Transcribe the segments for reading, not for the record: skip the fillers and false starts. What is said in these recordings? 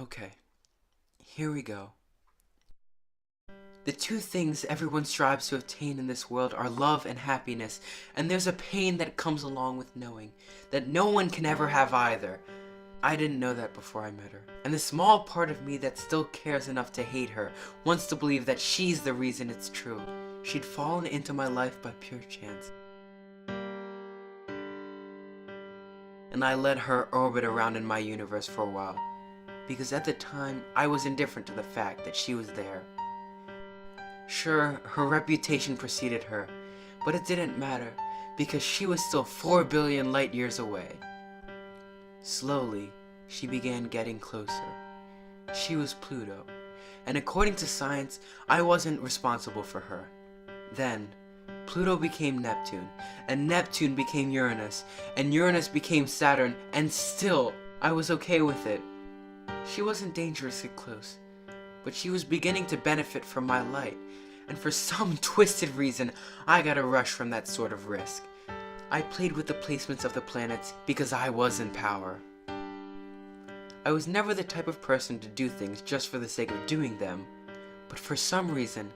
Okay, here we go. The two things everyone strives to obtain in this world are love and happiness, and there's a pain that comes along with knowing that no one can ever have either. I didn't know that before I met her, and the small part of me that still cares enough to hate her wants to believe that she's the reason it's true. She'd fallen into my life by pure chance, and I let her orbit around in my universe for a while, because at the time I was indifferent to the fact that she was there. Sure, her reputation preceded her, but it didn't matter, because she was still 4 billion light years away. Slowly, she began getting closer. She was Pluto, and according to science, I wasn't responsible for her. Then, Pluto became Neptune, and Neptune became Uranus, and Uranus became Saturn, and still, I was okay with it. She wasn't dangerously close, but she was beginning to benefit from my light, and for some twisted reason, I got a rush from that sort of risk. I played with the placements of the planets because I was in power. I was never the type of person to do things just for the sake of doing them, but for some reason,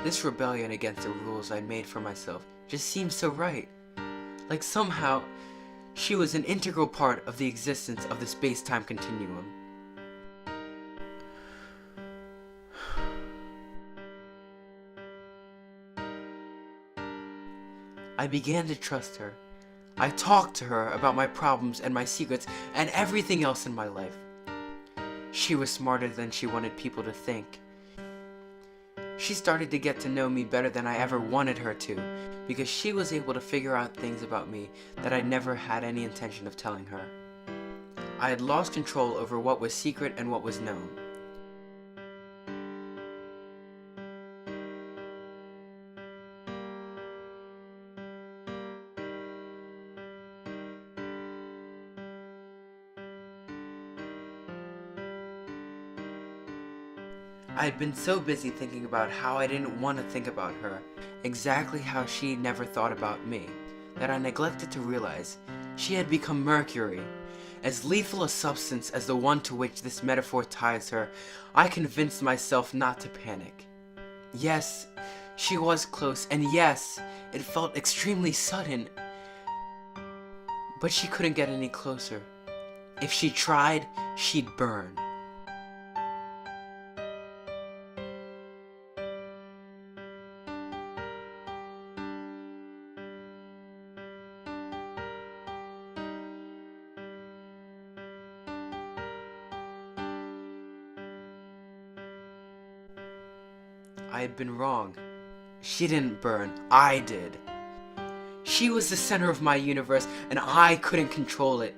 this rebellion against the rules I'd made for myself just seemed so right. Like somehow, she was an integral part of the existence of the space-time continuum. I began to trust her. I talked to her about my problems and my secrets and everything else in my life. She was smarter than she wanted people to think. She started to get to know me better than I ever wanted her to, because she was able to figure out things about me that I never had any intention of telling her. I had lost control over what was secret and what was known. I had been so busy thinking about how I didn't want to think about her, exactly how she never thought about me, that I neglected to realize she had become Mercury. As lethal a substance as the one to which this metaphor ties her, I convinced myself not to panic. Yes, she was close, and yes, it felt extremely sudden, but she couldn't get any closer. If she tried, she'd burn. I had been wrong. She didn't burn, I did. She was the center of my universe, and I couldn't control it.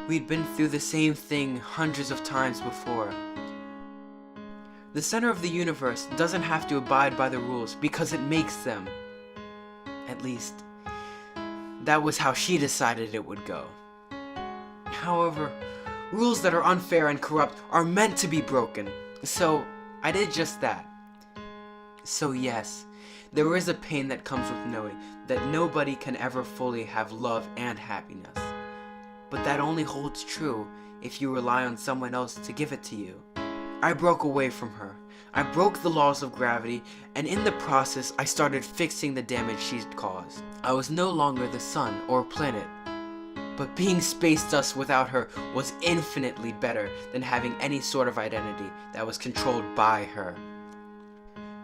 We'd been through the same thing hundreds of times before. The center of the universe doesn't have to abide by the rules because it makes them. At least, that was how she decided it would go. However, rules that are unfair and corrupt are meant to be broken, so I did just that. So yes, there is a pain that comes with knowing that nobody can ever fully have love and happiness. But that only holds true if you rely on someone else to give it to you. I broke away from her. I broke the laws of gravity, and in the process I started fixing the damage she'd caused. I was no longer the sun or planet, but being space dust without her was infinitely better than having any sort of identity that was controlled by her.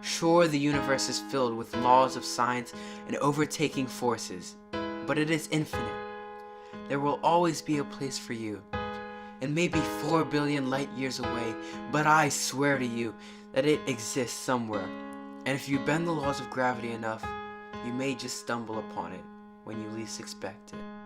Sure, the universe is filled with laws of science and overtaking forces, but it is infinite. There will always be a place for you. It may be 4 billion light years away, but I swear to you that it exists somewhere. And if you bend the laws of gravity enough, you may just stumble upon it when you least expect it.